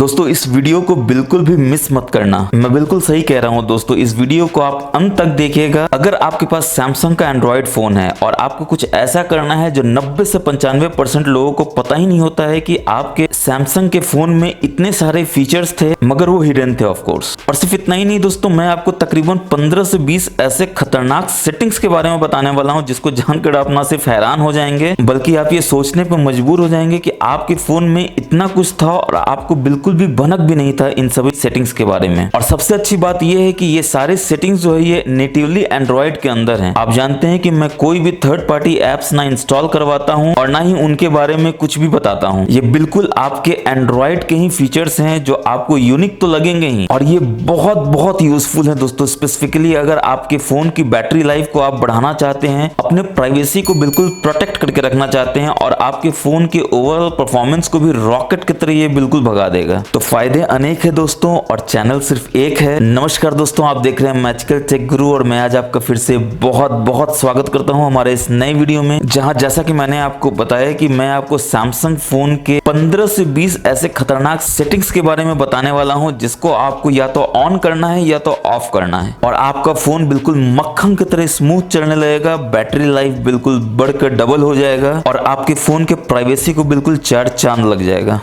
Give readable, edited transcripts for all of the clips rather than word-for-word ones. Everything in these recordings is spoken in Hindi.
दोस्तों इस वीडियो को बिल्कुल भी मिस मत करना। मैं बिल्कुल सही कह रहा हूँ दोस्तों, इस वीडियो को आप अंत तक देखिएगा। अगर आपके पास सैमसंग का एंड्रॉइड फोन है और आपको कुछ ऐसा करना है जो 90 से 95% लोगों को पता ही नहीं होता है कि आपके सैमसंग के फोन में इतने सारे फीचर्स थे मगर वो हिडन थे ऑफ कोर्स। और सिर्फ इतना ही नहीं दोस्तों, मैं आपको तकरीबन 15 से 20 ऐसे खतरनाक सेटिंग्स के बारे में बताने वाला हूँ जिसको जानकर आप ना सिर्फ हैरान हो जाएंगे बल्कि आप ये सोचने पर मजबूर हो जाएंगे कि आपके फोन में इतना कुछ था और आपको बिल्कुल भी भनक भी नहीं था इन सभी सेटिंग्स के बारे में। और सबसे अच्छी बात यह है कि ये सारे सेटिंग्स जो है ये नेटिवली एंड्रॉइड के अंदर हैं। आप जानते हैं कि मैं कोई भी थर्ड पार्टी एप्स ना इंस्टॉल करवाता हूं और ना ही उनके बारे में कुछ भी बताता हूं। ये बिल्कुल आपके एंड्रॉइड के ही फीचर्स हैं जो आपको यूनिक तो लगेंगे ही और ये बहुत बहुत यूजफुल है दोस्तों। स्पेसिफिकली अगर आपके फोन की बैटरी लाइफ को आप बढ़ाना चाहते हैं, अपने प्राइवेसी को बिल्कुल प्रोटेक्ट करके रखना चाहते हैं और आपके फोन के ओवरऑल परफॉर्मेंस को भी रॉकेट की तरह ये बिल्कुल भगा देगा। तो फायदे अनेक है दोस्तों और चैनल सिर्फ एक है। नमस्कार दोस्तों, आप देख रहे हैं मैजिकल टेक गुरु और मैं आज आपका फिर से बहुत बहुत स्वागत करता हूं हमारे इस नए वीडियो में, जहां जैसा कि मैंने आपको बताया कि मैं आपको सैमसंग फोन के 15 से 20 ऐसे खतरनाक सेटिंग्स के बारे में बताने वाला हूं जिसको आपको या तो ऑन करना है या तो ऑफ करना है और आपका फोन बिल्कुल मक्खन की तरह स्मूथ चलने लगेगा, बैटरी लाइफ बिल्कुल बढ़कर डबल हो जाएगा और आपके फोन के प्राइवेसी को बिल्कुल चार चांद लग जाएगा।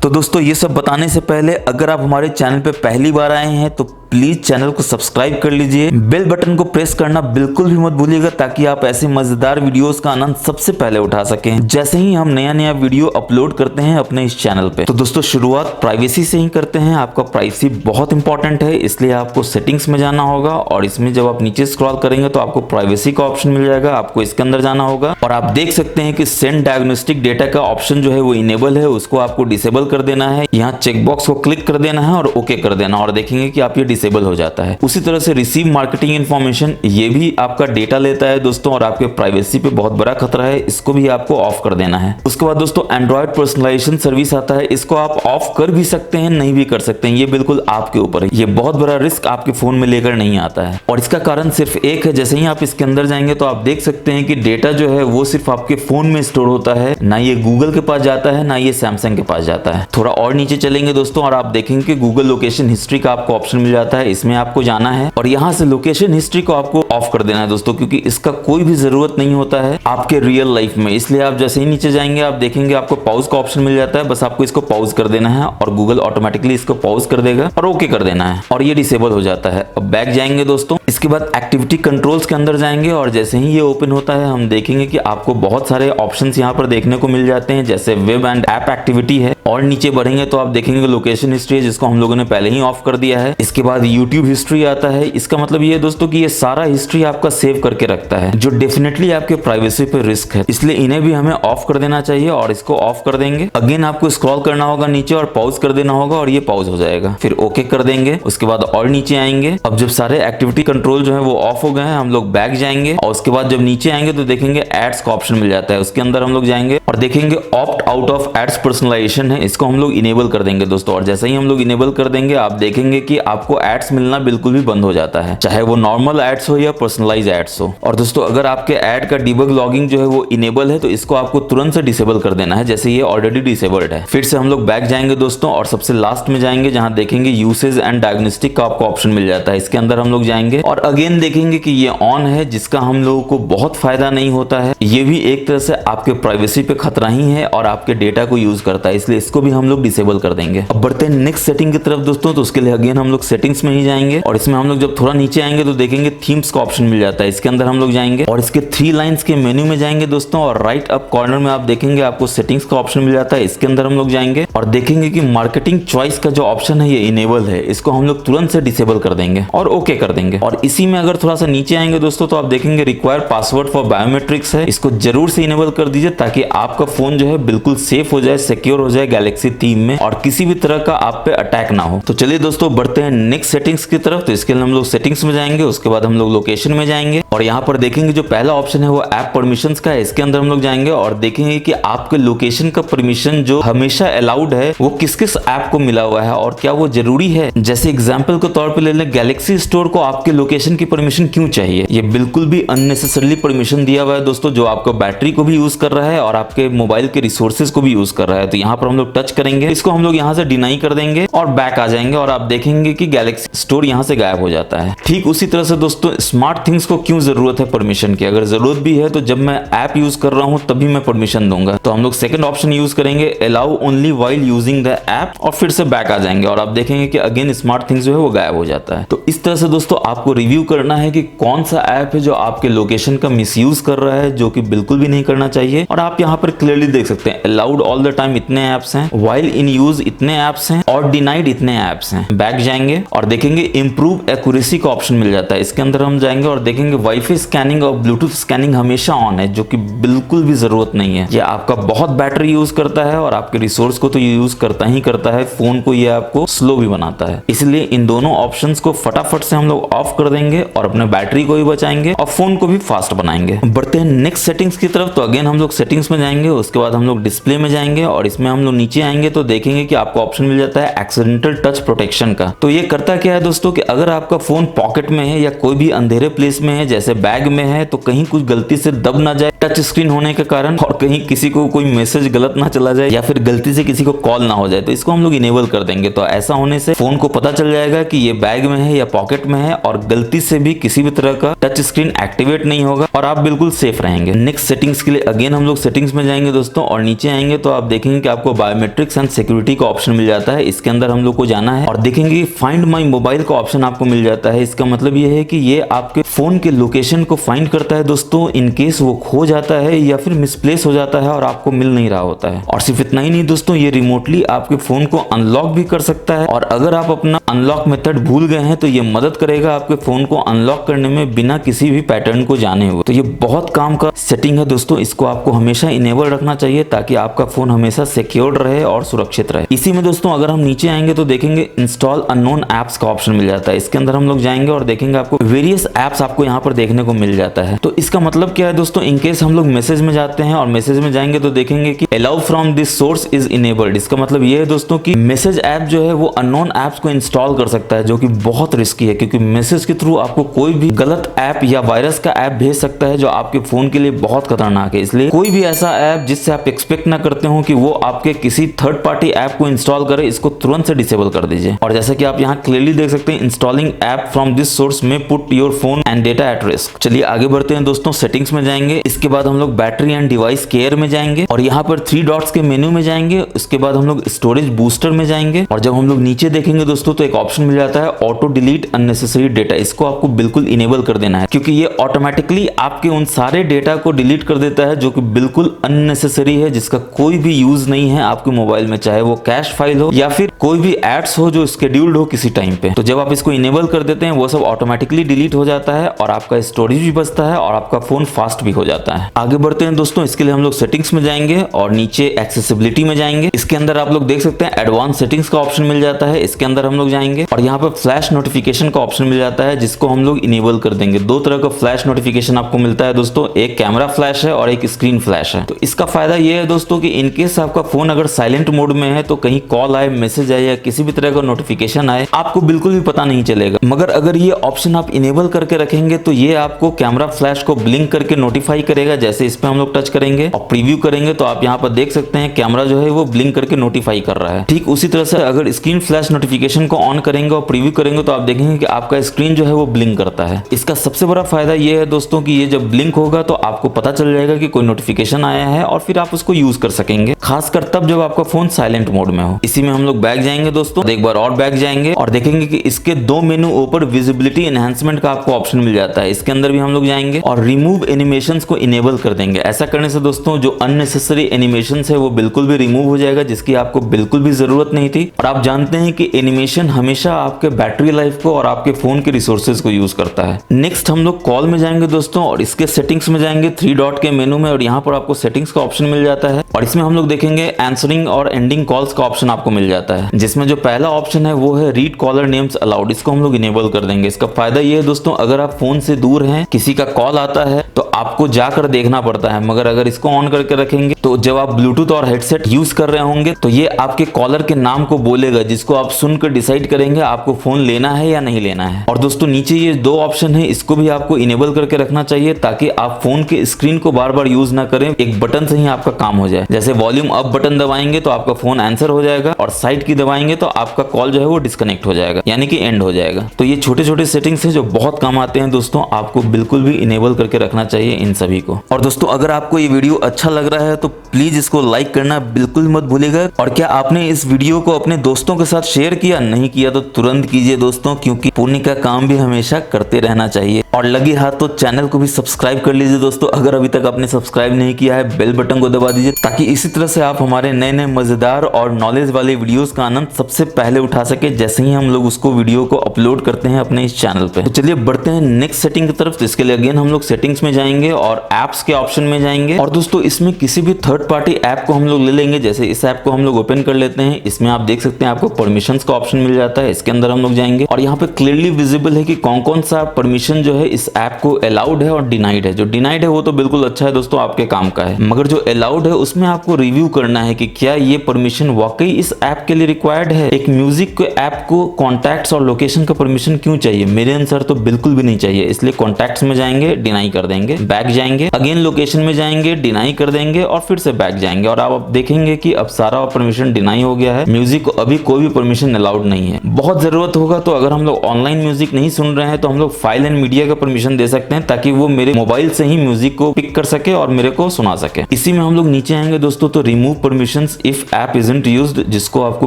तो दोस्तों ये सब बताने से पहले अगर आप हमारे चैनल पे पहली बार आए हैं तो प्लीज चैनल को सब्सक्राइब कर लीजिए, बेल बटन को प्रेस करना बिल्कुल भी मत भूलिएगा ताकि आप ऐसे मजेदार वीडियोस का आनंद सबसे पहले उठा सकें जैसे ही हम नया वीडियो अपलोड करते हैं अपने इस चैनल पे। तो दोस्तों शुरुआत प्राइवेसी से ही करते हैं। आपका प्राइवेसी बहुत इंपॉर्टेंट है, इसलिए आपको सेटिंग्स में जाना होगा और इसमें जब आप नीचे स्क्रॉल करेंगे तो आपको प्राइवेसी का ऑप्शन मिल जाएगा। आपको इसके अंदर जाना होगा और आप देख सकते हैं कि सेंड डायग्नोस्टिक डेटा का ऑप्शन जो है वो इनेबल है, उसको आपको डिसेबल कर देना है। यहाँ चेकबॉक्स को क्लिक कर देना है और ओके कर देना और देखेंगे कि आप ये डिसेबल हो जाता है। उसी तरह से रिसीव मार्केटिंग इंफॉर्मेशन, ये भी आपका डेटा लेता है दोस्तों और आपके प्राइवेसी पे बहुत बड़ा खतरा है, इसको भी आपको ऑफ कर देना है। उसके बाद दोस्तों एंड्रॉइड पर्सनलाइजेशन सर्विस आता है, इसको आप ऑफ कर भी सकते हैं नहीं भी कर सकते हैं, ये बिल्कुल आपके ऊपर है। ये बहुत बड़ा रिस्क आपके फोन में लेकर नहीं आता है और इसका कारण सिर्फ एक है। जैसे ही आप इसके अंदर जाएंगे तो आप देख सकते हैं कि डेटा जो है वो सिर्फ आपके फोन में स्टोर होता है, ना ये गूगल के पास जाता है ना ये सैमसंग के पास जाता है। थोड़ा और नीचे चलेंगे दोस्तों और आप देखेंगे कि गूगल लोकेशन हिस्ट्री का आपको ऑप्शन मिल जाता है, इसमें आपको जाना है और यहां से लोकेशन हिस्ट्री को आपको ऑफ कर देना है दोस्तों, क्योंकि इसका कोई भी जरूरत नहीं होता है आपके रियल लाइफ में। इसलिए आप जैसे ही नीचे जाएंगे आप देखेंगे आपको पॉज का ऑप्शन मिल जाता है, बस आपको इसको पॉज कर देना है और गूगल ऑटोमेटिकली इसको पॉज कर देगा और ओके कर देना है और ये डिसेबल हो जाता है। अब बैक जाएंगे दोस्तों, इसके बाद एक्टिविटी कंट्रोल्स के अंदर जाएंगे और जैसे ही ये ओपन होता है हम देखेंगे कि आपको बहुत सारे ऑप्शंस यहाँ पर देखने को मिल जाते हैं, जैसे वेब एंड ऐप एक्टिविटी है और नीचे बढ़ेंगे तो आप देखेंगे लोकेशन हिस्ट्री है जिसको हम लोगों ने पहले ही ऑफ कर दिया है। इसके बाद यूट्यूब हिस्ट्री आता है, इसका मतलब ये है दोस्तों कि ये सारा हिस्ट्री आपका सेव करके रखता है जो डेफिनेटली आपके प्राइवेसी पे रिस्क है, इसलिए इन्हें भी हमें ऑफ कर देना चाहिए और इसको ऑफ कर देंगे। अगेन आपको स्क्रॉल करना होगा नीचे और पॉज कर देना होगा और ये पॉज हो जाएगा, फिर ओके कर देंगे। उसके बाद और नीचे आएंगे, अब जब सारे एक्टिविटी कंट्रोल जो है वो ऑफ हो गए हैं हम लोग बैक जाएंगे और उसके बाद जब नीचे आएंगे तो देखेंगे एड्स का ऑप्शन मिल जाता है, उसके अंदर हम लोग जाएंगे और देखेंगे opt out of ads personalization है, इसको हम लोग इनेबल कर देंगे दोस्तों। और जैसे ही हम लोग इनेबल कर देंगे आप देखेंगे कि आपको एड्स मिलना बिल्कुल भी बंद हो जाता है, चाहे वो नॉर्मल एड्स हो या पर्सनलाइज एड्स हो। और दोस्तों अगर आपके ऐड का डीबग लॉगिंग जो है वो इनेबल है तो इसको आपको तुरंत से डिसेबल कर देना है, जैसे ये ऑलरेडी डिसेबल्ड है। फिर से हम लोग बैक जाएंगे दोस्तों और सबसे लास्ट में जाएंगे जहां देखेंगे यूसेज एंड डायग्नोस्टिक का आपको ऑप्शन मिल जाता है, इसके अंदर हम लोग जाएंगे और अगेन देखेंगे कि ये ऑन है जिसका हम लोगों को बहुत फायदा नहीं होता है। ये भी एक तरह से आपके प्राइवेसी पे खतरा ही है और आपके डेटा को यूज करता है, इसलिए इसको भी हम लोग डिसेबल कर देंगे। अब बढ़ते हैं नेक्स्ट सेटिंग की तरफ दोस्तों, तो उसके लिए अगेन हम लोग सेटिंग्स में ही जाएंगे और इसमें हम लोग जब थोड़ा नीचे आएंगे तो देखेंगे थीम्स का ऑप्शन मिल जाता है, इसके अंदर हम लोग जाएंगे और इसके 3 लाइंस के मेन्यू में जाएंगे दोस्तों और राइट अप कॉर्नर में आप देखेंगे आपको सेटिंग्स का ऑप्शन मिल जाता है, इसके अंदर हम लोग जाएंगे और देखेंगे कि मार्केटिंग चॉइस का जो ऑप्शन है ये इनेबल है, इसको हम लोग तुरंत से डिसेबल कर देंगे और ओके कर देंगे। और इसी में अगर थोड़ा सा नीचे आएंगे दोस्तों तो आप देखेंगे रिक्वायर पासवर्ड फॉर बायोमेट्रिक्स है, इसको जरूर से इनेबल कर दीजिए ताकि आपका फोन जो है बिल्कुल सेफ हो जाए, सिक्योर हो जाए गैलेक्सी थीम में और किसी भी तरह का आप पे अटैक ना हो। तो चलिए दोस्तों बढ़ते हैं नेक्स्ट सेटिंग्स की तरफ। तो इसके लिए हम लोग सेटिंग्स में जाएंगे, उसके बाद हम लोग लोकेशन में जाएंगे और यहाँ पर देखेंगे जो पहला ऑप्शन है वो ऐप परमिशंस का है। इसके अंदर हम लोग जाएंगे और देखेंगे कि आपके लोकेशन का परमिशन जो हमेशा अलाउड है वो किस किस ऐप को मिला हुआ है और क्या वो जरूरी है। जैसे एग्जांपल के तौर पे ले लें, गैलेक्सी स्टोर को आपके लोकेशन की परमिशन क्यों चाहिए? ये बिल्कुल भी अननेसेसरली परमिशन दिया हुआ है दोस्तों, जो आपको बैटरी को भी यूज कर रहा है और आपके मोबाइल के रिसोर्सेज को भी यूज कर रहा है। तो यहाँ पर हम लोग टच करेंगे, इसको हम लोग यहाँ से डिनाई कर देंगे और बैक आ जाएंगे और आप देखेंगे कि गैलेक्सी स्टोर यहाँ से गायब हो जाता है। ठीक उसी तरह से दोस्तों स्मार्ट थिंग्स को क्यों जरूरत है परमिशन की? अगर जरूरत भी है तो जब मैं ऐप यूज कर रहा हूं तभी मैं परमिशन दूंगा। तो हम लोग सेकंड ऑप्शन यूज करेंगे, allow only while using the app, और फिर से बैक आ जाएंगे और आप देखेंगे कि अगेन स्मार्ट थिंग्स जो है वो गायब हो जाता है। तो इस तरह से दोस्तों आपको रिव्यू करना है कि कौन सा ऐप है जो आपके लोकेशन का मिसयूज कर रहा है, जो कि बिल्कुल भी नहीं करना चाहिए। और आप यहाँ पर क्लियरली देख सकते हैं अलाउड ऑल द टाइम इतने ऐप्स हैं, व्हाइल इन यूज इतने ऐप्स हैं और डिनाइड इतने ऐप्स हैं। बैक जाएंगे और देखेंगे इंप्रूव एक्यूरेसी का ऑप्शन मिल जाता है। इसके अंदर हम जाएंगे और देखेंगे वाईफाई स्कैनिंग और ब्लूटूथ स्कैनिंग हमेशा ऑन है, जो कि बिल्कुल भी जरूरत नहीं है। ये आपका बहुत बैटरी यूज करता है और आपके रिसोर्स को तो ये यूज करता ही करता है, फोन को ये आपको स्लो भी बनाता है। इसलिए इन दोनों ऑप्शंस को फटाफट से हम लोग ऑफ कर देंगे और अपने बैटरी को भी बचाएंगे और फोन को भी फास्ट बनाएंगे। बढ़ते हैं नेक्स्ट सेटिंग्स की तरफ। तो अगेन हम लोग सेटिंग्स में जाएंगे, उसके बाद हम लोग डिस्प्ले में जाएंगे और इसमें हम लोग नीचे आएंगे तो देखेंगे कि आपको ऑप्शन मिल जाता है एक्सीडेंटल टच प्रोटेक्शन का। तो ये करता क्या है दोस्तों कि अगर आपका फोन पॉकेट में है या कोई भी अंधेरे प्लेस में है, जैसे बैग में है, तो कहीं कुछ गलती से दब ना जाए टच स्क्रीन होने के कारण और कहीं किसी को कोई मैसेज गलत ना चला जाए या फिर गलती से किसी को कॉल ना हो जाए, तो इसको हम लोग इनेबल कर देंगे। तो ऐसा होने से फोन को पता चल जाएगा कि ये बैग में है या पॉकेट में है और गलती से भी किसी भी तरह का टच स्क्रीन एक्टिवेट नहीं होगा और आप बिल्कुल सेफ रहेंगे। नेक्स्ट सेटिंग्स के लिए अगेन हम लोग सेटिंग्स में जाएंगे दोस्तों और नीचे आएंगे तो आप देखेंगे कि आपको बायोमेट्रिक्स एंड सिक्योरिटी का ऑप्शन मिल जाता है। इसके अंदर हम लोग को जाना है और देखेंगे फाइंड माई मोबाइल का ऑप्शन आपको मिल जाता है। इसका मतलब ये है कि ये आपके फोन के लोकेशन को फाइंड करता है दोस्तों, इन केस वो खो जाता है या फिर मिसप्लेस हो जाता है और आपको मिल नहीं रहा होता है। और सिर्फ इतना ही नहीं दोस्तों, ये रिमोटली आपके फोन को अनलॉक भी कर सकता है और अगर आप अपना अनलॉक मेथड भूल गए हैं तो ये मदद करेगा आपके फोन को अनलॉक करने में बिना किसी भी पैटर्न को जाने हुए। तो ये बहुत काम का सेटिंग है दोस्तों, इसको आपको हमेशा इनेबल रखना चाहिए ताकि आपका फोन हमेशा सिक्योर्ड रहे और सुरक्षित रहे। इसी में दोस्तों अगर हम नीचे आएंगे तो देखेंगे इंस्टॉल अननोन एप्स का ऑप्शन मिल जाता है। इसके अंदर हम लोग जाएंगे और देखेंगे आपको वेरियस एप्स आपको यहाँ पर देखने को मिल जाता है। तो इसका मतलब क्या है दोस्तों, इनकेस हम लोग मैसेज में जाते हैं और मैसेज में जाएंगे तो देखेंगे कि allow from this source is enabled. इसका मतलब ये है दोस्तों कि मैसेज ऐप जो है वो अननोन एप्स को इंस्टॉल कर सकता है, जो कि बहुत रिस्की है क्योंकि मैसेज के थ्रू आपको कोई भी गलत ऐप या वायरस का ऐप भेज सकता है जो आपके फोन के लिए बहुत खतरनाक है। इसलिए कोई भी ऐसा ऐप जिससे आप एक्सपेक्ट ना करते हो कि वो आपके किसी थर्ड पार्टी ऐप को इंस्टॉल करे, इसको तुरंत से डिसेबल कर दीजिए। और जैसा कि आप यहाँ क्लियरली देख सकते हैं, installing app from this source may put your phone and data at risk. चलिए आगे बढ़ते हैं दोस्तों, सेटिंग्स में जाएंगे, इसके बाद हम लोग बैटरी एंड डिवाइस केयर में जाएंगे और यहाँ पर 3 डॉट्स के मेन्यू में जाएंगे। उसके बाद हम लोग स्टोरेज बूस्टर में जाएंगे और जब हम लोग नीचे देखेंगे दोस्तों तो एक ऑप्शन मिल जाता है ऑटो डिलीट अननेसेसरी डेटा। इसको आपको बिल्कुल इनेबल कर देना है क्योंकि ये ऑटोमेटिकली आपके उन सारे डेटा को डिलीट कर देता है जो कि बिल्कुल अननेसेसरी है, जिसका कोई भी यूज नहीं है आपके मोबाइल में, चाहे वो कैश फाइल हो या फिर कोई भी एड्स हो जो स्केड्यूल्ड हो किसी टाइम पे। तो जब आप इसको इनेबल कर देते हैं वो सब ऑटोमेटिकली डिलीट हो जाता है और आपका स्टोरेज भी बचता है और आपका फोन फास्ट भी हो जाता है। आगे बढ़ते हैं दोस्तों, इसके लिए हम लोग सेटिंग्स में जाएंगे और नीचे एक्सेसिबिलिटी में जाएंगे। इसके अंदर आप लोग देख सकते हैं एडवांस सेटिंग्स का ऑप्शन मिल जाता है। इसके अंदर हम लोग जाएंगे और यहाँ पर फ्लैश नोटिफिकेशन का ऑप्शन मिल जाता है जिसको हम लोग इनेबल कर देंगे। 2 तरह का फ्लैश नोटिफिकेशन आपको मिलता है दोस्तों, एक कैमरा फ्लैश है और एक स्क्रीन फ्लैश है। तो इसका फायदा ये है दोस्तों कि इनकेस आपका फोन अगर साइलेंट मोड में है तो कहीं कॉल आए, मैसेज आए या किसी भी तरह का नोटिफिकेशन आए आपको बिल्कुल भी पता नहीं चलेगा। मगर अगर ये ऑप्शन आप इनेबल करके रखेंगे तो ये आपको कैमरा फ्लैश को ब्लिंक करके नोटिफाई करेगा। जैसे इस पे हम लोग टच करेंगे और प्रीव्यू करेंगे तो आप यहाँ पर देख सकते हैं कैमरा जो है वो ब्लिंक करके नोटिफाई कर रहा है। ठीक उसी तरह से अगर स्क्रीन फ्लैश नोटिफिकेशन को ऑन करेंगे और प्रीव्यू करेंगे तो आप देखेंगे कि आपका स्क्रीन जो है वो ब्लिंक करता है। इसका सबसे बड़ा फायदा ये है दोस्तों कि ये जब ब्लिंक होगा तो आपको पता चल जाएगा कि कोई नोटिफिकेशन आया है और फिर आप उसको यूज कर सकेंगे, खासकर तब जब आपका फोन साइलेंट मोड में हो। इसी में हम लोग बैक जाएंगे दोस्तों, एक बार और बैक जाएंगे और देखेंगे कि इसके 2 मेनू ऊपर विजिबिलिटी एनहांसमेंट का आपको ऑप्शन मिल जाता है। इसके अंदर भी हम लोग जाएंगे और रिमूव एनिमेशंस को इनेबल कर देंगे। ऐसा करने से दोस्तों जो अननेसेसरी एनिमेशंस है वो बिल्कुल भी रिमूव हो जाएगा, जिसकी आपको बिल्कुल भी जरूरत नहीं थी। और आप जानते हैं कि एनिमेशन हमेशा आपके बैटरी लाइफ को और आपके फोन के रिसोर्सेज को यूज करता है। नेक्स्ट हम लोग कॉल में जाएंगे दोस्तों और इसके सेटिंग्स में जाएंगे 3 डॉट के मेनू में और यहाँ पर आपको सेटिंग सेटिंग्स का ऑप्शन मिल जाता है और इसमें हम लोग देखेंगे आंसरिंग और एंडिंग कॉल्स का ऑप्शन आपको मिल जाता है, जिसमें जो पहला ऑप्शन है वो है रीड कॉलर नेम्स अलाउड। इसको हम लोग इनेबल कर देंगे। इसका फायदा ये है दोस्तों, अगर आप फोन से दूर हैं, किसी का कॉल आता है तो आपको जाकर देखना पड़ता है, मगर अगर इसको ऑन करके रखेंगे तो जब आप ब्लूटूथ और हेडसेट यूज कर रहे होंगे तो ये आपके कॉलर के नाम को बोलेगा, जिसको आप सुनकर डिसाइड करेंगे आपको फोन लेना है या नहीं लेना है। और दोस्तों नीचे ये दो ऑप्शन है, इसको भी आपको इनेबल करके रखना चाहिए ताकि आप फोन के स्क्रीन को बार बार यूज ना करें, एक बटन से ही आपका काम हो जाए। जैसे वॉल्यूम अप बटन दबाएंगे तो आपका फोन आंसर हो जाएगा और साइड की दबाएंगे तो आपका कॉल जो है वो डिस्कनेक्ट हो जाएगा, यानी कि एंड हो जाएगा। तो ये छोटे छोटे सेटिंग्स हैं जो बहुत काम आते हैं दोस्तों, आपको बिल्कुल भी इनेबल करके रखना चाहिए इन सभी को। और दोस्तों अगर आपको ये वीडियो अच्छा लग रहा है तो प्लीज इसको लाइक करना बिल्कुल मत भूलिएगा। और क्या आपने इस वीडियो को अपने दोस्तों के साथ शेयर किया? नहीं किया तो तुरंत कीजिए दोस्तों, क्योंकि पुण्य का काम भी हमेशा करते रहना चाहिए। और लगे हाथ तो चैनल को भी सब्सक्राइब कर लीजिए दोस्तों, अगर अभी तक आपने सब्सक्राइब नहीं किया है बेल बटन को दबा दीजिए, ताकि इसी तरह से आप हमारे नए नए मजेदार और नॉलेज वाले वीडियोस का आनंद सबसे पहले उठा सके जैसे ही हम लोग उसको वीडियो को अपलोड करते हैं अपने इस चैनल पे। तो चलिए बढ़ते हैं नेक्स्ट सेटिंग की तरफ। तो इसके लिए अगेन हम लोग सेटिंग्स में जाएंगे और एप्स के ऑप्शन में जाएंगे। और दोस्तों इसमें किसी भी थर्ड पार्टी ऐप को हम लोग ले लेंगे। जैसे इस ऐप को हम लोग ओपन कर लेते हैं, इसमें आप देख सकते हैं आपको परमिशंस का ऑप्शन मिल जाता है। इसके अंदर हम लोग जाएंगे और यहाँ पे क्लियरली विजिबल है कि कौन कौन सा परमिशन जो है इस ऐप को अलाउड है और डिनाइड है। जो डिनाइड है वो तो बिल्कुल अच्छा है दोस्तों, आपके काम का है, मगर जो अलाउड है उसमें आपको रिव्यू करना है कि क्या ये परमिशन वाकई इस ऐप के लिए रिक्वायर्ड है। एक म्यूजिक के ऐप को कॉन्टैक्ट्स और लोकेशन का परमिशन क्यों चाहिए? मेरे अनुसार तो बिल्कुल भी नहीं चाहिए। इसलिए कॉन्टैक्ट्स में जाएंगे, डिनाई कर देंगे, बैक जाएंगे, अगेन लोकेशन में जाएंगे, डिनाई कर देंगे और फिर से बैक जाएंगे। और आप देखेंगे कि अब सारा परमिशन डिनाई हो गया है। म्यूजिक को अभी कोई भी परमिशन अलाउड नहीं है। बहुत जरूरत होगा तो अगर हम लोग ऑनलाइन म्यूजिक नहीं सुन रहे हैं तो हम लोग फाइल एंड मीडिया का परमिशन दे सकते हैं, ताकि वो मेरे मोबाइल से ही म्यूजिक को पिक कर सके और मेरे को सुना सके। इसी में हम लोग नीचे आएंगे दोस्तों तो remove permissions if app isn't used, जिसको आपको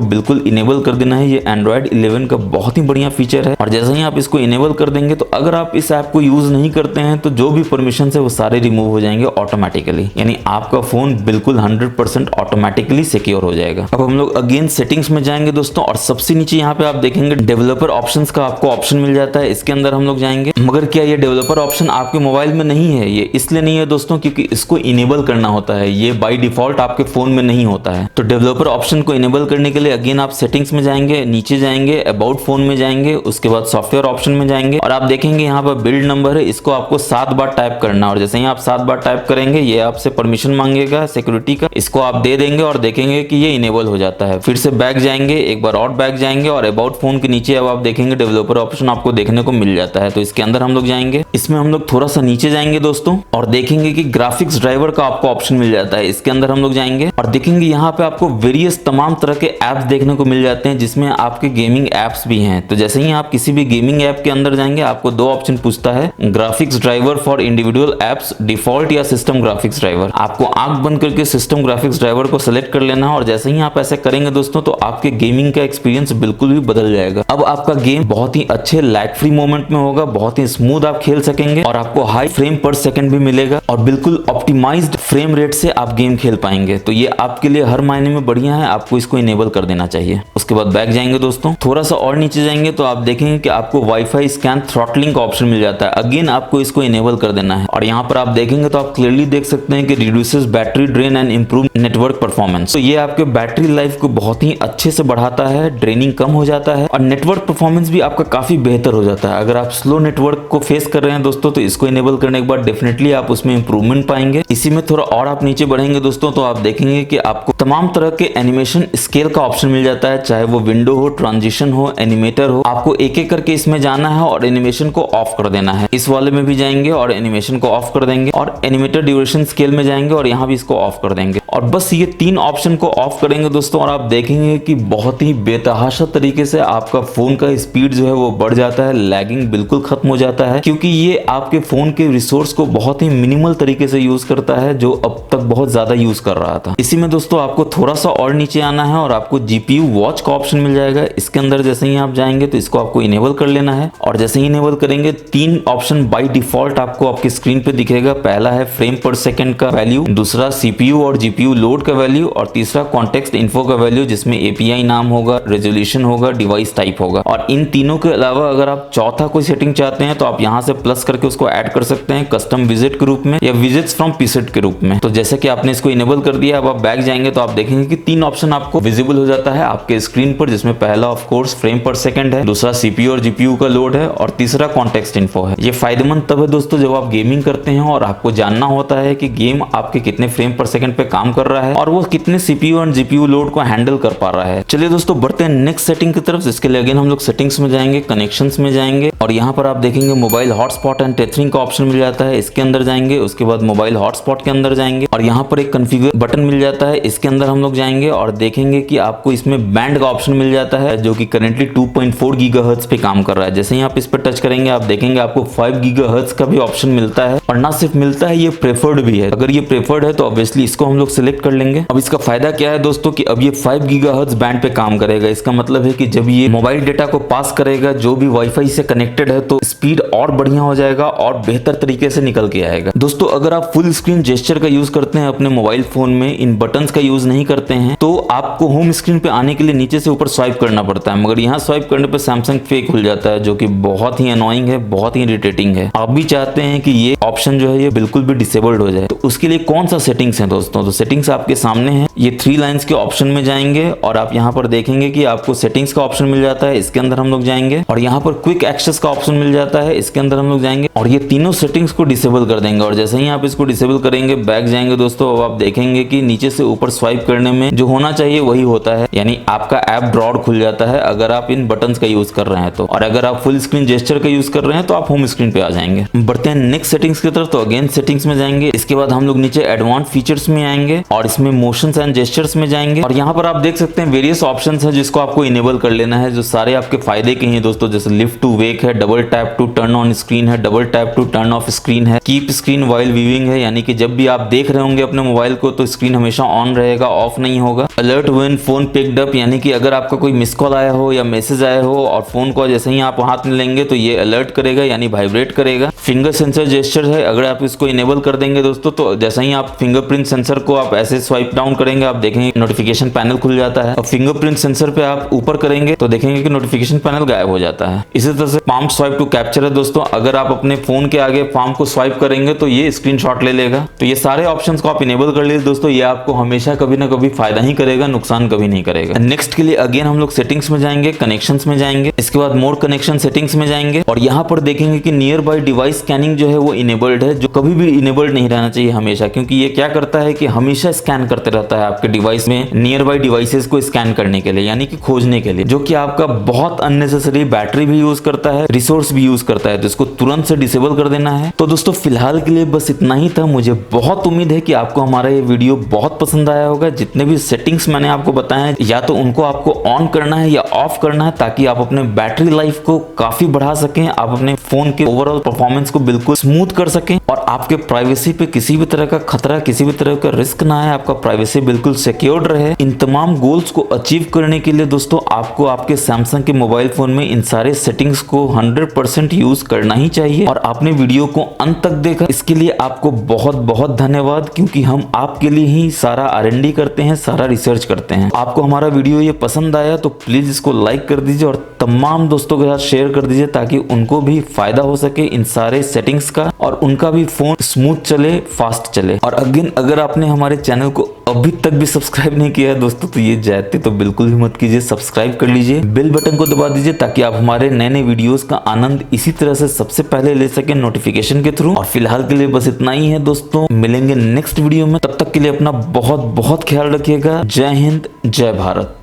बिल्कुल इनेबल कर देना है। ये एंड्रॉइड 11 का बहुत ही बढ़िया फीचर है और जैसे ही आप इसको इनेबल कर देंगे तो अगर आप इस ऐप को यूज नहीं करते हैं तो जो भी परमिशन है वो सारे रिमूव हो जाएंगे ऑटोमेटिकली, यानी आपका फोन बिल्कुल 100% ऑटोमेटिकली सिक्योर हो जाएगा। अब हम लोग अगेन सेटिंग्स में जाएंगे दोस्तों और सबसे नीचे यहाँ पे आप देखेंगे डेवलपर ऑप्शंस का आपको ऑप्शन मिल जाता है। इसके अंदर हम लोग जाएंगे, मगर क्या ये डेवलपर ऑप्शन आपके मोबाइल में नहीं है? ये इसलिए नहीं है दोस्तों क्योंकि इसको इनेबल करना होता है, ये बाय डिफॉल्ट आपके फोन में नहीं होता है। तो डेवलपर ऑप्शन को इनेबल करने के लिए अगेन आप सेटिंग्स में जाएंगे, नीचे जाएंगे, अबाउट फोन में जाएंगे, उसके बाद सॉफ्टवेयर ऑप्शन में जाएंगे और आप देखेंगे यहाँ पर बिल्ड नंबर है, इसको आपको 7 बार टाइप करना। और जैसे ही आप 7 बार टाइप करेंगे ये आपसे परमिशन मांगेगा सिक्योरिटी का, इसको आप दे देंगे और देखेंगे कि ये इनेबल हो जाता है। फिर से बैक जाएंगे, एक बार और बैक जाएंगे और अबाउट फोन के नीचे अब आप देखेंगे डेवलपर ऑप्शन आपको देखने को मिल जाता है। तो इसके अंदर हम लोग जाएंगे, इसमें हम लोग थोड़ा सा नीचे जाएंगे दोस्तों और देखेंगे कि ग्राफिक्स ड्राइवर का आपको ऑप्शन मिल जाता है। इसके अंदर हम लोग जाएंगे और देखेंगे यहाँ पे आपको वेरियस तमाम तरह के एप्स देखने को मिल जाते हैं, जिसमें आपके गेमिंग एप्स भी हैं। तो जैसे ही आप किसी भी गेमिंग ऐप के अंदर जाएंगे आपको दो ऑप्शन पूछता है, graphics driver for individual apps, default या सिस्टम ग्राफिक्स ड्राइवर। आपको आंख बंद करके सिस्टम ग्राफिक्स ड्राइवर को सिलेक्ट कर लेना है और जैसे ही आप ऐसे करेंगे दोस्तों तो आपके गेमिंग का एक्सपीरियंस बिल्कुल भी बदल जाएगा। अब आपका गेम बहुत ही अच्छे लैग फ्री मोमेंट में होगा, बहुत ही स्मूथ आप खेल सकेंगे और आपको हाई फ्रेम पर सेकंड भी मिलेगा और बिल्कुल ऑप्टिमाइज्ड फ्रेम रेट से आप गेम खेल पाएंगे। तो ये आपके लिए हर मायने में बढ़िया है, आपको इसको इनेबल कर देना चाहिए। उसके बाद बैक जाएंगे दोस्तों, थोड़ा सा और नीचे जाएंगे तो आप देखेंगे कि आपको वाईफाई स्कैन थ्रॉटलिंग का ऑप्शन मिल जाता है। अगेन आपको इसको इनेबल कर देना है और यहाँ पर आप देखेंगे तो आप क्लियरली देख सकते हैं कि reduces battery drain and improve network performance. तो ये आपके बैटरी लाइफ को बहुत ही अच्छे से बढ़ाता है, ड्रेनिंग कम हो जाता है और नेटवर्क परफॉर्मेंस भी आपका काफी बेहतर हो जाता है। अगर आप स्लो नेटवर्क को फेस कर रहे हैं दोस्तों तो इसको इनेबल करने के बाद डेफिनेटली आप उसमें इंप्रूवमेंट पाएंगे। इसी में थोड़ा और आप नीचे बढ़ेंगे दोस्तों तो आप देखेंगे कि आपको तमाम तरह के एनिमेशन स्केल का ऑप्शन मिल जाता है, चाहे वो विंडो हो, ट्रांजिशन हो, एनिमेटर हो। आपको एक एक करके इसमें जाना है और एनिमेशन को ऑफ कर देना है। इस वाले में भी जाएंगे और एनिमेशन को ऑफ कर देंगे और एनिमेटर ड्यूरेशन स्केल में जाएंगे और यहाँ भी इसको ऑफ कर देंगे और बस ये 3 ऑप्शन को ऑफ करेंगे दोस्तों और आप देखेंगे कि बहुत ही बेतहाशा तरीके से आपका फोन का स्पीड जो है वो बढ़ जाता है, लैगिंग बिल्कुल खत्म हो जाता है, क्योंकि ये आपके फोन के रिसोर्स को बहुत ही मिनिमल तरीके से यूज करता है जो अब तक बहुत ज्यादा यूज कर रहा था। इसी में दोस्तों आपको थोड़ा सा और नीचे आना है और आपको जीपीयू वॉच का ऑप्शन मिल जाएगा। इसके अंदर जैसे ही आप जाएंगे तो इसको आपको इनेबल कर लेना है और जैसे ही इनेबल करेंगे 3 ऑप्शन बाय डिफॉल्ट आपको आपकी स्क्रीन पे दिखेगा। पहला है फ्रेम पर सेकंड का वैल्यू, दूसरा सीपीयू और जीपीयू लोड का वैल्यू और तीसरा कॉन्टेक्स्ट इन्फो का वैल्यू, जिसमें एपीआई नाम होगा, रेजोल्यूशन होगा, डिवाइस टाइप होगा। और इन तीनों के अलावा अगर आप चौथा कोई सेटिंग चाहते हैं तो आप यहाँ से प्लस करके उसको ऐड कर सकते हैं कस्टम विजिट के रूप में या विजिट्स फ्रॉम पीसेट के रूप में। तो जैसे कि आपने इसको इनेबल कर दिया, अब आप बैक जाएंगे तो आप देखेंगे कि 3 ऑप्शन आपको विजिबल हो जाता है आपके स्क्रीन पर, जिसमें पहला ऑफ कोर्स फ्रेम पर सेकंड है, दूसरा सीपीयू और जीपीयू का लोड है और तीसरा कॉन्टेक्स्ट इन्फो है। ये फायदेमंद तब है दोस्तों जब आप गेमिंग करते हैं और आपको जानना होता है कि गेम आपके कितने फ्रेम पर सेकंड पे काम कर रहा है और वो कितने सीपीयू और जीपीयू लोड को हैंडल कर पा रहा है। चलिए दोस्तों बढ़ते हैं नेक्स्ट सेटिंग की तरफ। इसके लिए अगेन हम लोग सेटिंग्स में जाएंगे, कनेक्शंस में जाएंगे और यहाँ पर आप देखेंगे मोबाइल हॉटस्पॉट एंड टेथरिंग का ऑप्शन मिल जाता है, इसके अंदर जाएंगे। उसके बाद मोबाइल हॉटस्पॉट के अंदर जाएंगे और यहाँ पर एक कॉन्फ़िगर बटन मिल जाता है, इसके अंदर हम लोग जाएंगे और देखेंगे कि आपको इसमें बैंड का ऑप्शन मिल जाता है जो कि करेंटली 2.4 गीगाहर्ट्ज पे काम कर रहा है। जैसे ही आप इस पर टच करेंगे आप देखेंगे आपको 5 गीगाहर्ट्ज का भी ऑप्शन मिलता है और ना सिर्फ मिलता है, ये प्रेफर्ड भी है। अगर ये प्रेफर्ड है तो ऑब्वियसली इसको हम लोग सिलेक्ट कर लेंगे। अब इसका फायदा क्या है दोस्तों कि अब ये 5 गीगाहर्ट्ज बैंड पे काम करेगा। इसका मतलब है कि जब ये मोबाइल डेटा को पास करेगा जो भी वाईफाई से कनेक्टेड है तो स्पीड और बढ़िया हो जाएगा और बेहतर तरीके से निकल के आएगा। दोस्तों अगर आप फुल स्क्रीन जेस्चर का यूज करते हैं अपने मोबाइल फोन में, इन बटन्स का यूज नहीं करते हैं, तो आपको होम स्क्रीन पे आने के लिए नीचे से ऊपर स्वाइप करना पड़ता है। मगर यहाँ स्वाइप करने पे सैमसंग पे खुल जाता है जो कि बहुत ही अनोइंग है, बहुत ही इरिटेटिंग है। आप भी चाहते हैं कि ये ऑप्शन जो है ये बिल्कुल भी डिसेबल्ड हो जाए, तो उसके लिए कौन सा सेटिंग्स है दोस्तों? तो सेटिंग्स आपके सामने है, ये 3 लाइंस के ऑप्शन में जाएंगे और आप यहाँ पर देखेंगे कि आपको सेटिंग्स का ऑप्शन मिल जाता है, इसके अंदर हम लोग जाएंगे और यहाँ पर क्विक एक्सेस का ऑप्शन मिल जाता है, इसके अंदर हम लोग जाएंगे और ये तीनों सेटिंग्स को डिसेबल कर देंगे। और जैसे ही आप इसको डिसेबल करेंगे बैक जाएंगे दोस्तों, अब आप देखेंगे कि नीचे से ऊपर स्वाइप करने में जो होना चाहिए वही होता है, यानी आपका ऐप ड्रॉड खुल जाता है अगर आप इन बटन्स का यूज कर रहे हैं तो। और अगर आप फुल स्क्रीन जेस्चर का यूज कर रहे हैं तो आप होम स्क्रीन पे आ जाएंगे। बढ़ते हैं नेक्स्ट सेटिंग्स की तरफ। तो अगेन सेटिंग्स में जाएंगे, इसके बाद हम लोग नीचे एडवांस फीचर्स में आएंगे और इसमें मोशंस एंड जेस्चर्स में जाएंगे और यहाँ पर आप देख सकते हैं वेरियस ऑप्शंस है जिसको आपको इनेबल कर लेना है, जो सारे आपके फायदे के हैं दोस्तों। जैसे लिफ्ट टू वेक है, double tap to turn on screen है, double tap to turn off screen है, कीप स्क्रीन वाइल व्यूइंग है, यानी कि जब भी आप देख रहे होंगे अपने मोबाइल को तो स्क्रीन हमेशा ऑन रहेगा, ऑफ नहीं होगा। Alert when phone picked up, यानी कि अगर आपका कोई मिस कॉल आया हो या मैसेज आया हो और फोन को जैसे ही आप हाथ में लेंगे तो ये अलर्ट करेगा यानी वाइब्रेट करेगा। फिंगर सेंसर जेस्चर है, अगर आप इसको इनेबल कर देंगे दोस्तों तो जैसे ही आप फिंगरप्रिंट सेंसर को आप ऐसे स्वाइप डाउन करेंगे आप देखेंगे नोटिफिकेशन पैनल खुल जाता है और फिंगरप्रिंट सेंसर पे आप ऊपर करेंगे तो देखेंगे कि नोटिफिकेशन पैनल गायब हो जाता है। इसी तरह से पाम स्वाइप टू कैप्चर है दोस्तों, अगर आप अपने फोन के आगे पाम को स्वाइप करेंगे तो ये स्क्रीनशॉट ले लेगा। तो ये सारे ऑप्शंस को आप इनेबल कर लीजिए दोस्तों, ये आपको हमेशा कभी ना कभी फायदा ही करेगा, नुकसान कभी नहीं करेगा। नेक्स्ट के लिए अगेन हम लोग सेटिंग्स में जाएंगे, कनेक्शंस में जाएंगे, इसके बाद मोर कनेक्शन सेटिंग्स में जाएंगे और यहाँ पर देखेंगे कि नियर बाय डिवाइस स्कैनिंग जो है वो इनेबल्ड है, जो कभी भी इनेबल्ड नहीं रहना चाहिए हमेशा, क्योंकि ये क्या करता है कि हमेशा स्कैन करते रहता है आपके डिवाइस में नियर बाय डिवाइसेस को स्कैन करने के लिए, यानी कि खोजने के लिए, जो कि आपका बहुत अननेसेसरी बैटरी भी यूज करता है, रिसोर्स भी यूज करता है, तो इसको तुरंत से डिसेबल कर देना है। तो दोस्तों फिलहाल के लिए बस इतना ही था। मुझे बहुत उम्मीद है कि आपको हमारा ये वीडियो बहुत पसंद आया होगा। जितने भी सेटिंग्स मैंने आपको बताए हैं या तो उनको आपको ऑन करना है या ऑफ करना है ताकि आप अपने बैटरी लाइफ को काफी बढ़ा सकें, आप अपने फोन के ओवरऑल परफॉर्मेंस को बिल्कुल स्मूथ कर सकें और आपके प्राइवेसी पे किसी भी तरह का खतरा, किसी भी तरह का रिस्क ना आए, आपका प्राइवेसी बिल्कुल सिक्योर्ड रहे। इन तमाम गोल्स को अचीव करने के लिए दोस्तों आपको आपके सैमसंग के मोबाइल फोन में इन सारे सेटिंग्स को 100% यूज करना ही चाहिए। और आपने वीडियो को अंत तक देखा, इसके लिए आपको बहुत बहुत धन्यवाद, क्योंकि हम आपके लिए ही सारा R&D करते हैं, सारा रिसर्च करते हैं। आपको हमारा वीडियो ये पसंद आया तो प्लीज इसको लाइक कर दीजिए और तमाम दोस्तों के साथ शेयर कर दीजिए ताकि उनको भी फायदा हो सके इन सारे सेटिंग्स का और उनका भी फोन स्मूथ चले, फास्ट चले। और अगेन अगर आपने हमारे चैनल को अभी तक भी सब्सक्राइब नहीं किया है दोस्तों तो ये जाते तो बिल्कुल भी मत कीजिए, सब्सक्राइब कर लीजिए, बेल बटन को दबा दीजिए ताकि आप हमारे नए नए वीडियोस का आनंद इसी तरह से सबसे पहले ले सकें नोटिफिकेशन के थ्रू। और फिलहाल के लिए बस इतना ही है दोस्तों, मिलेंगे नेक्स्ट वीडियो में, तब तक के लिए अपना बहुत बहुत ख्याल रखिएगा। जय हिंद, जय भारत।